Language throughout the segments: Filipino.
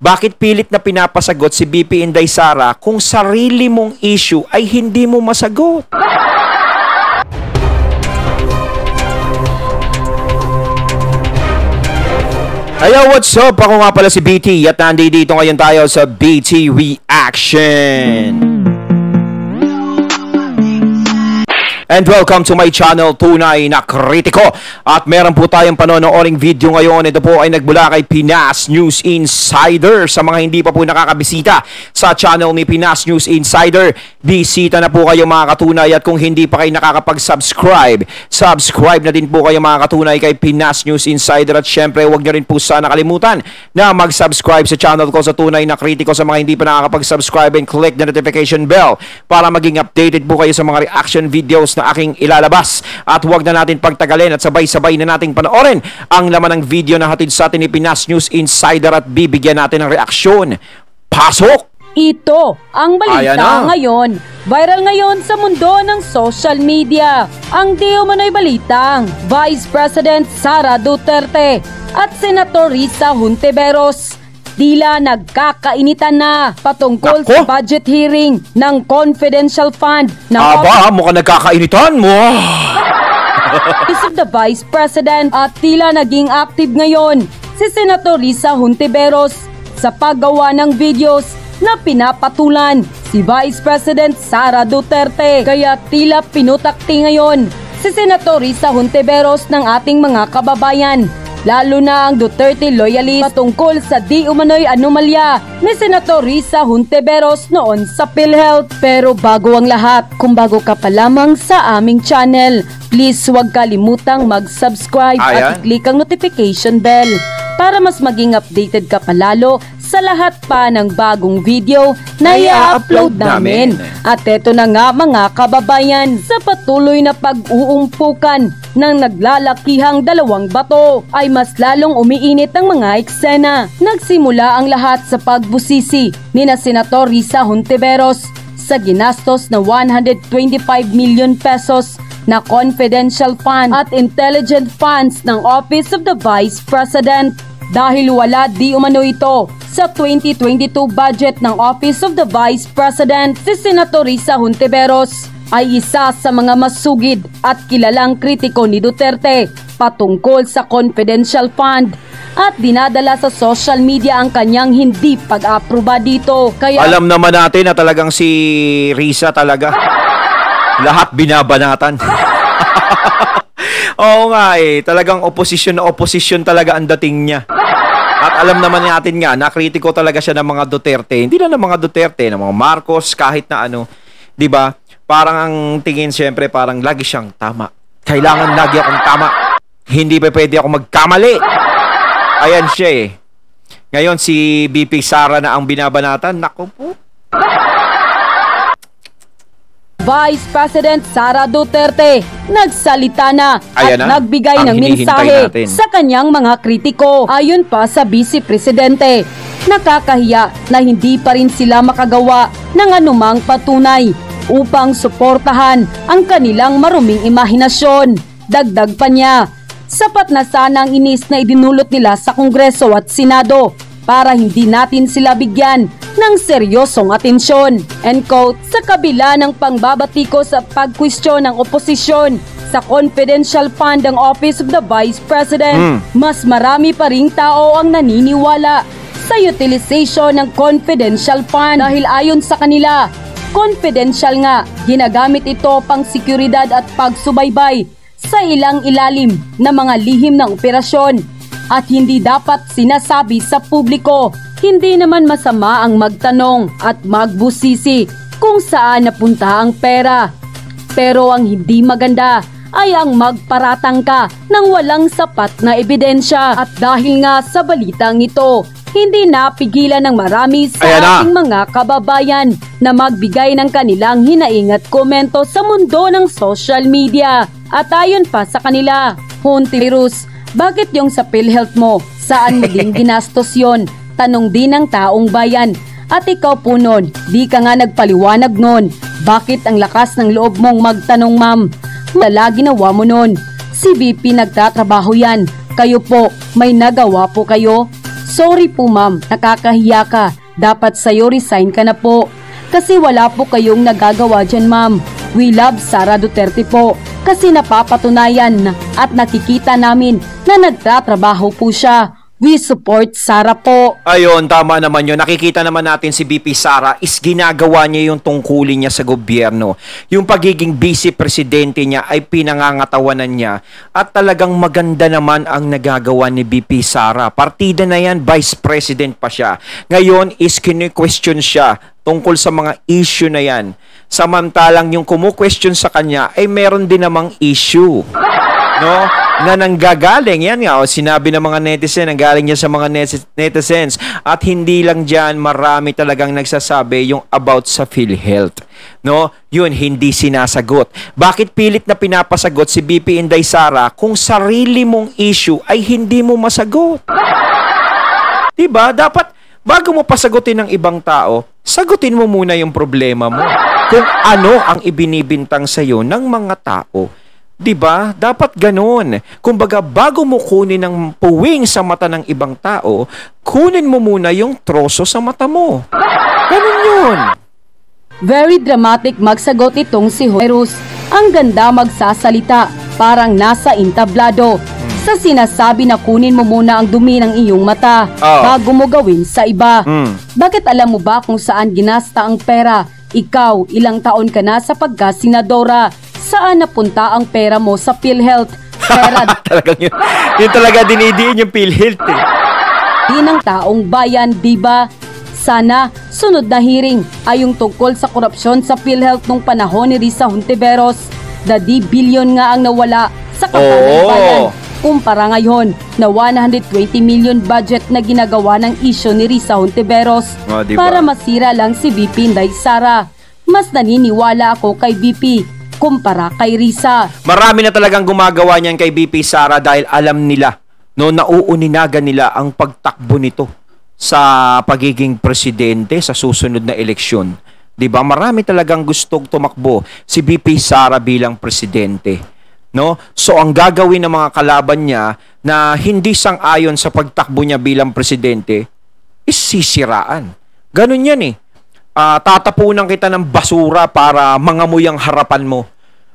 Bakit pilit na pinapasagot si BP Inday Sara kung sarili mong issue ay hindi mo masagot? Hey, what's up? Ako nga pala si BT at nandito ngayon tayo sa BT Reaction. And welcome to my channel, Tunay na Kritiko. At meron po tayong panonooring video ngayon. Ito po ay nagmula kay Pinas News Insider. Sa mga hindi pa po nakakabisita sa channel ni Pinas News Insider, bisita na po kayo mga katunay. At kung hindi pa kayo nakakapag-subscribe, subscribe na din po kayo mga katunay kay Pinas News Insider. At syempre, huwag nyo rin po sana kalimutan na mag-subscribe sa channel ko sa Tunay na Kritiko. Sa mga hindi pa nakakapag-subscribe, and click the notification bell para maging updated po kayo sa mga reaction videos na aking ilalabas. At huwag na natin pagtagalin at sabay-sabay na nating panoorin ang laman ng video na hatid sa atin ni Pinas News Insider at bibigyan natin ng reaksyon. Pasok! Ito ang balita ngayon. Viral ngayon sa mundo ng social media. Ang di umano'y balitang Vice President Sara Duterte at Senator Risa Hontiveros tila nagkakainitan na patungkol sa budget hearing ng confidential fund ng mukhang nagkakainitan mo. Office of the Vice President at tila naging active ngayon si Senator Risa Hontiveros sa paggawa ng videos na pinapatulan si Vice President Sara Duterte. Kaya tila pinutakti ngayon si Senator Risa Hontiveros ng ating mga kababayan, lalo na ang Duterte loyalist, patungkol sa di umano'y anomalya ni Senator Risa Hontiveros noon sa PhilHealth. Pero bago ang lahat, kung bago ka pa lamang sa aming channel, please huwag kalimutang mag-subscribe at i-click ang notification bell para mas maging updated ka palalo sa lahat pa ng bagong video na i-upload namin. At eto na nga mga kababayan, sa patuloy na pag-uumpukan ng naglalakihang dalawang bato ay mas lalong umiinit ang mga eksena. Nagsimula ang lahat sa pagbusisi ni na Senator Risa Hontiveros sa ginastos na 125 million pesos na confidential fund at intelligent funds ng Office of the Vice President. Dahil wala di umano ito sa 2022 budget ng Office of the Vice President, si Senator Risa Hontiveros ay isa sa mga masugid at kilalang kritiko ni Duterte patungkol sa confidential fund at dinadala sa social media ang kanyang hindi pag-aproba dito. Kaya alam naman natin na talagang si Risa talaga lahat binabanatan. Oo nga talagang oposisyon na oposisyon talaga ang dating niya. At alam naman natin nga, nakritiko talaga siya ng mga Duterte. Hindi na ng mga Duterte, ng mga Marcos, kahit na ano. 'Di ba? Parang ang tingin siyempre, parang lagi siyang tama. Kailangan lagi akong tama. Hindi pa pwede ako magkamali. Ayan siya Ngayon si BP Sara na ang binabanatan. Naku po. Vice President Sara Duterte nagsalita na at nagbigay ng mensahe sa kanyang mga kritiko. Ayon pa sa Vice Presidente, nakakahiya na hindi pa rin sila makagawa ng anumang patunay upang suportahan ang kanilang maruming imahinasyon. Dagdag pa niya, sapat na sana ang inis na idinulot nila sa Kongreso at Senado para hindi natin sila bigyan ng seryosong atensyon. End quote. Sa kabila ng pangbabatiko sa pagkwestiyon ng oposisyon sa confidential fund ng Office of the Vice President, mas marami pa ring tao ang naniniwala sa utilization ng confidential fund dahil ayon sa kanila, confidential nga, ginagamit ito pang seguridad at pagsubaybay sa ilang ilalim na mga lihim ng operasyon at hindi dapat sinasabi sa publiko. Hindi naman masama ang magtanong at magbusisi kung saan napunta ang pera. Pero ang hindi maganda ay ang magparatang ka ng walang sapat na ebidensya. At dahil nga sa balitang ito, hindi napigilan ng marami sa ating mga kababayan na magbigay ng kanilang hinaing at komento sa mundo ng social media. At ayon pa sa kanila, Hontiveros, bakit yung sa PhilHealth mo? Saan mo din ginastos yon? Tanong din ng taong bayan. At ikaw po nun, di ka nga nagpaliwanag nun. Bakit ang lakas ng loob mong magtanong, ma'am? Wala ginawa mo nun. Si VP nagtatrabaho yan. Kayo po, may nagawa po kayo? Sorry po ma'am, nakakahiya ka. Dapat sa'yo resign ka na po. Kasi wala po kayong nagagawa dyan ma'am. We love Sara Duterte po. Kasi napapatunayan at nakikita namin na nagtatrabaho po siya. We support Sara po. Ayun, tama naman yun. Nakikita naman natin si VP Sara is ginagawa niya yung tungkulin niya sa gobyerno. Yung pagiging vice presidente niya ay pinangangatawanan niya. At talagang maganda naman ang nagagawa ni VP Sara. Partida na yan, vice president pa siya. Ngayon is kini-question siya tungkol sa mga issue na yan. Samantalang yung kumu-question sa kanya ay meron din namang issue. No? Na nanggagaling, yan nga, sinabi ng mga netizen, nanggaling niya sa mga netizens. At hindi lang dyan, marami talagang nagsasabi yung about sa PhilHealth. No? Yun, hindi sinasagot. Bakit pilit na pinapasagot si VP Inday Sara kung sarili mong issue ay hindi mo masagot? Diba? Dapat, bago mo pasagutin ng ibang tao, sagutin mo muna yung problema mo. Kung ano ang ibinibintang sa'yo ng mga tao. Diba? Dapat ganun. Kumbaga, bago mo kunin ang puwing sa mata ng ibang tao, kunin mo muna yung troso sa mata mo. Ganun yun. Very dramatic magsagot itong si Horus. Ang ganda magsasalita, parang nasa entablado. Sa sinasabi na kunin mo muna ang dumi ng iyong mata bago mo gawin sa iba. Bakit alam mo ba kung saan ginasta ang pera? Ikaw, ilang taon ka na sa pagka-senadora? Saan napunta ang pera mo sa PhilHealth? Pera talagang yun talaga dinidiin yung PhilHealth eh. Ng taong bayan, diba? Sana sunod na hearing ay yung tungkol sa korupsyon sa PhilHealth nung panahon ni Risa Hontiveros. The billion nga ang nawala sa kapalang bayan. Kumpara ngayon na 120 million budget na ginagawa ng isyo ni Risa Hontiveros diba? Para masira lang si VP Inday Sara. Mas naniniwala ako kay VP kumpara kay Risa. Marami na talagang gumagawa niyan kay VP Sara dahil alam nila, no, nauuninagan nila ang pagtakbo nito sa pagiging presidente sa susunod na eleksyon. 'Di ba? Marami talagang gustong tumakbo si VP Sara bilang presidente, no? So ang gagawin ng mga kalaban niya na hindi sang-ayon sa pagtakbo niya bilang presidente is sisiraan. Ganun 'yan eh. Tatapunan kita ng basura para mangamoy ang harapan mo.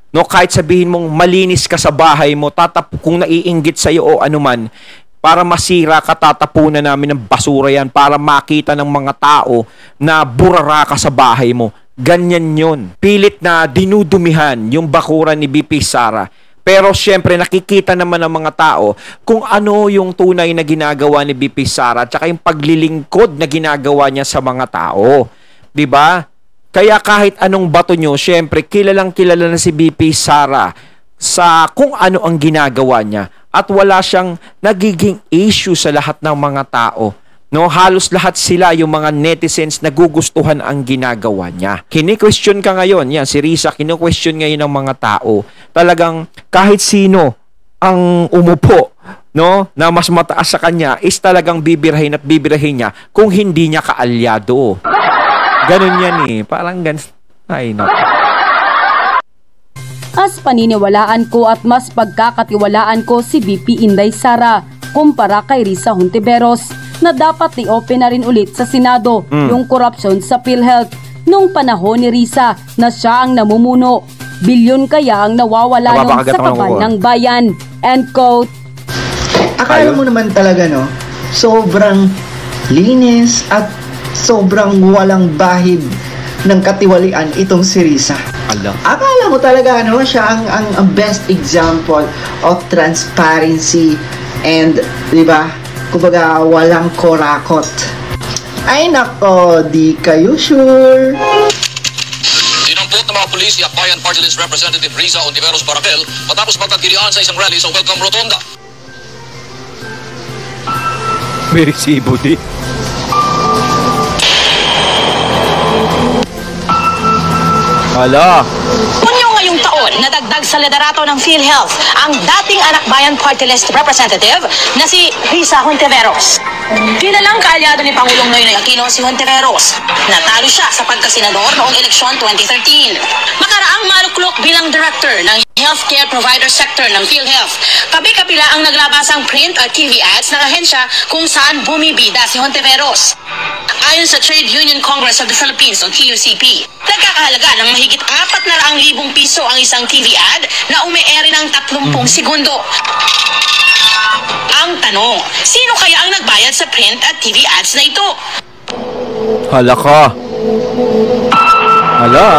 No, kahit sabihin mong malinis ka sa bahay mo, kung naiinggit sa iyo o anuman, para masira ka, tatapunan namin ng basura yan para makita ng mga tao na burara ka sa bahay mo. Ganyan yun. Pilit na dinudumihan yung bakuran ni VP Sara. Pero syempre nakikita naman ng mga tao kung ano yung tunay na ginagawa ni VP Sara at saka yung paglilingkod na ginagawa niya sa mga tao. 'Di ba? Kaya kahit anong bato nyo, syempre kilalang kilala na si VP Sara sa kung ano ang ginagawa niya at wala siyang nagiging issue sa lahat ng mga tao. No, halos lahat sila yung mga netizens nagugustuhan ang ginagawa niya. Kini-question ka ngayon, yan si Risa, kino-question ngayon ng mga tao. Talagang kahit sino ang umupo, no, na mas mataas sa kanya is talagang bibirahin at bibirahin niya kung hindi niya kaalyado. Ganun yan eh. Parang ay, no. As paniniwalaan ko at mas pagkakatiwalaan ko si VP Inday Sara kumpara kay Risa Hontiveros na dapat i-open na rin ulit sa Senado yung korupsyon sa PhilHealth nung panahon ni Risa na siya ang namumuno. Bilyon kaya ang nawawala nun sa kaban ng bayan. End quote. Akala mo naman talaga, no? Sobrang linis at sobrang walang bahid ng katiwalian itong si Risa. Akala mo talaga, no, siya ang best example of transparency and, di ba, kumbaga walang korakot. Ay nako, di kayo sure. Dinampot ng mga pulis si Akbayan Party List Representative Risa Hontiveros Barapel matapos magkagirian sa isang rally sa Welcome Rotonda. May resibo di. Hala. Punyo ngayong taon, nadagdag sa liderato ng PhilHealth ang dating Anak Bayan Party List Representative na si Risa Hontiveros. Kilalang kaalyado ni Pangulong Noynoy Aquino si Hontiveros. Natalo siya sa pagkasenador noong eleksyon 2013. Makaraang maluklok bilang director ng healthcare provider sector ng PhilHealth. Kabi-kapila ang naglabasang print at TV ads ng ahensya kung saan bumibida si Hontiveros. Ayon sa Trade Union Congress of the Philippines o TUCP, nagkakahalaga ng mahigit 400,000 piso ang isang TV ad na umi-ere ng 30 segundo. Ang tanong, sino kaya ang nagbayad sa print at TV ads na ito? Hala ka. Hala.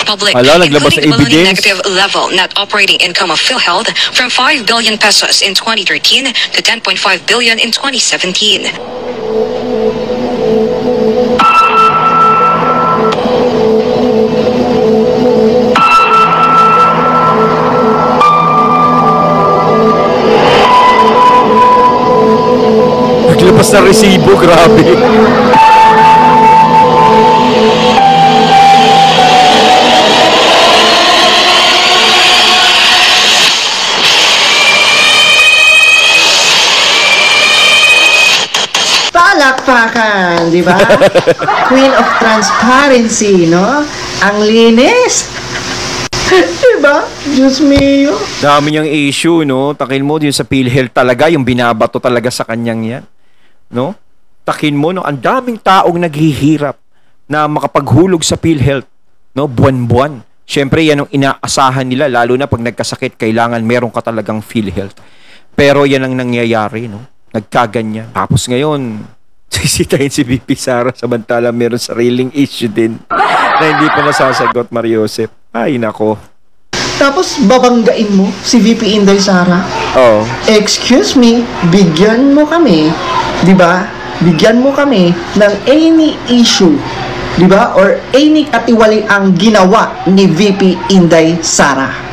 Public, naglabas na including evidence. negative level net operating income of PhilHealth from 5 billion pesos in 2013 to 10.5 billion in 2017. Naglabas na resibo, grabe. Palakpakan, di ba? Queen of Transparency, no? Ang linis. Di ba? Diyos mio. Dami niyang issue, no? Takin mo yung sa PhilHealth talaga, yung binabato talaga sa kanyang yan. No? Takin mo, no? Ang daming taong naghihirap na makapaghulog sa PhilHealth, no? Buwan-buwan. Siyempre, yan ang inaasahan nila, lalo na pag nagkasakit, kailangan meron ka talagang PhilHealth. Pero yan ang nangyayari, no? Nagkaganyan. Tapos ngayon, sisitahin si VP Sara samantala meron sariling issue din na hindi pa nasasagot, Mariosep. Ay, nako. Tapos babanggain mo si VP Inday Sara. Oo. Excuse me, bigyan mo kami, di ba? Bigyan mo kami ng any issue, di ba? Or any katiwali ang ginawa ni VP Inday Sara.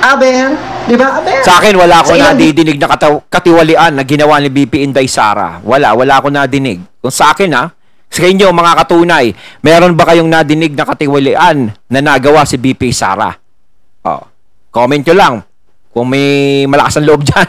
Aber, di ba? Aber. Sa akin, wala akong nadidinig na katiwalian na ginawa ni VP Inday Sara. Wala akong nadinig. Kung sa akin, sa inyo, mga katunay, meron ba kayong nadinig na katiwalian na nagawa si VP Sara? Oh, comment nyo lang kung may malakas ang loob dyan.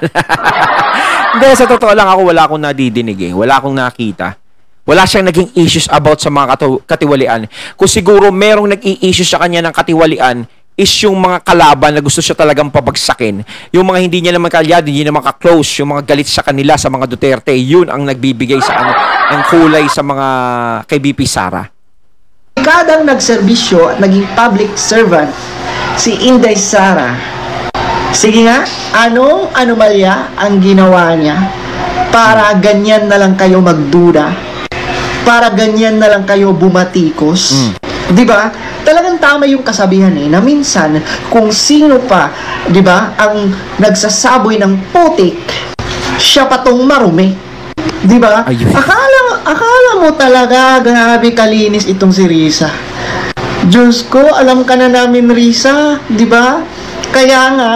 Hindi, sa totoo lang ako, wala akong nadidinig eh. Wala akong nakita. Wala siyang naging issues about sa mga katiwalian. Kung siguro merong nag-i-issue sa kanya ng katiwalian, is yung mga kalaban na gusto siya talagang pabagsakin. Yung mga hindi niya naman kalyado, hindi naman ka-close, yung mga galit sa kanila, sa mga Duterte, yun ang nagbibigay sa kanya ng kulay sa mga kay VP Sara. Kadang nagserbisyo at naging public servant si Inday Sara. Sige nga, anong anomalya ang ginawa niya para ganyan na lang kayo magduda? Para ganyan na lang kayo bumatikos? Di ba? Talagang tama yung kasabihan na minsan kung sino pa, 'di ba, ang nagsasaboy ng putik, siya pa tong marumi. 'Di ba? Akala mo talaga grabe kalinis itong si Risa. Diyos ko, alam ka na namin, Risa, 'di ba? Kaya nga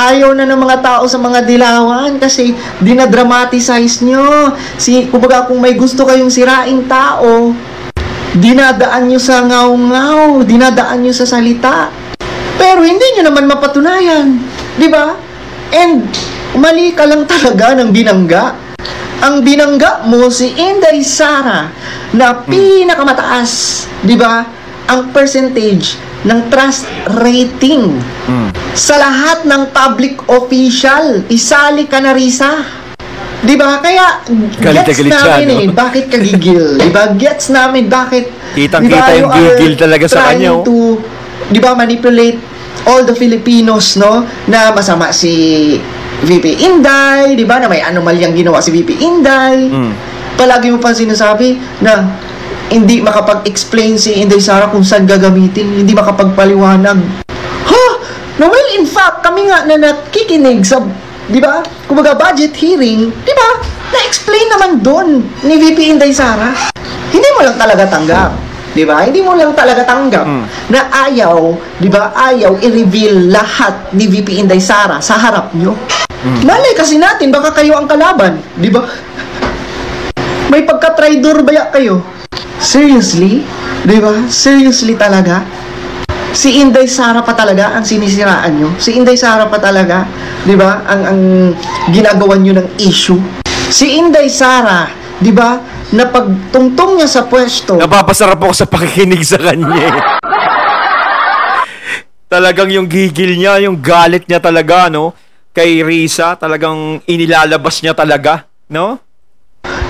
ayaw na ng mga tao sa mga dilawan kasi dinadramatize nyo. Kumbaga kung may gusto kayong siraing tao, dinadaan nyo sa ngaw-ngaw, dinadaan nyo sa salita. Pero hindi nyo naman mapatunayan. Di ba? And mali ka lang talaga ng binangga. Ang binangga mo si Inday Sara na pinakamataas, di ba? Ang percentage ng trust rating sa lahat ng public official. Isali ka na, Risa. Diba? Kaya gets namin bakit ka gigil. Diba? Gets namin bakit kitang-kita yung gigil talaga sa kanya. To, diba, manipulate all the Filipinos, no? Na masama si VP Inday, diba? Na may anomalyang ginawa si VP Inday. Palagi mo pa sinasabi na hindi makapag-explain si Inday Sara kung saan gagamitin, hindi makapagpaliwanag. No, well, in fact, kami nga na nakikinig sa, di ba? Kumbaga, budget hearing, di ba? Na-explain naman doon ni VP Inday Sara. Hindi mo lang talaga tanggap. Di ba? Hindi mo lang talaga tanggap na ayaw, di ba? Ayaw i-reveal lahat ni VP Inday Sara sa harap nyo. Malay kasi natin, baka kayo ang kalaban. Di ba? May pagka-traidor ba kayo? Seriously? Diba? Seriously talaga? Si Inday Sara pa talaga ang sinisiraan nyo? Si Inday Sara pa talaga, diba? Ang ginagawan nyo ng issue? Si Inday Sara, diba? Na pagtungtong niya sa pwesto. Napapasarap ako sa pakikinig sa kanya. Talagang yung gigil niya, yung galit niya talaga, no? Kay Risa, talagang inilalabas niya talaga, no?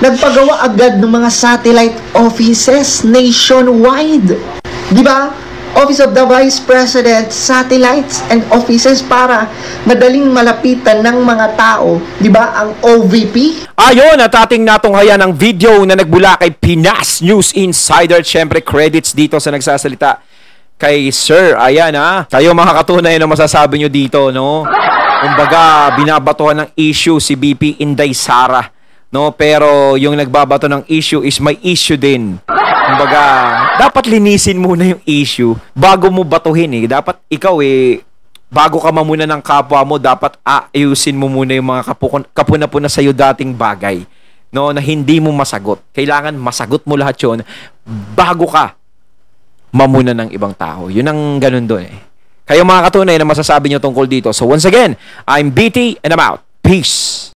Nagpagawa agad ng mga satellite offices nationwide. Di ba? Office of the Vice President, satellites and offices para madaling malapitan ng mga tao. Di ba? Ang OVP. Ayun, at ating natunghayan ang video na nagbula kay Pinas News Insider. Siyempre, credits dito sa nagsasalita kay Sir. Ayan ha. Kayo mga katunay na masasabi nyo dito, no? Kumbaga, binabatuhan ng issue si BP Inday Sara. No, pero yung nagbabato ng issue is may issue din. Kumbaga, dapat linisin muna yung issue bago mo batuhin eh. Dapat ikaw bago ka mamuna ng kapwa mo, dapat ayusin mo muna yung mga kapuna-puna sa'yo dating bagay. No, na hindi mo masagot. Kailangan masagot mo lahat yun bago ka mamuna ng ibang tao. Yun ang ganun doon eh. Kayo mga katunay na masasabi nyo tungkol dito. So once again, I'm BT and I'm out. Peace!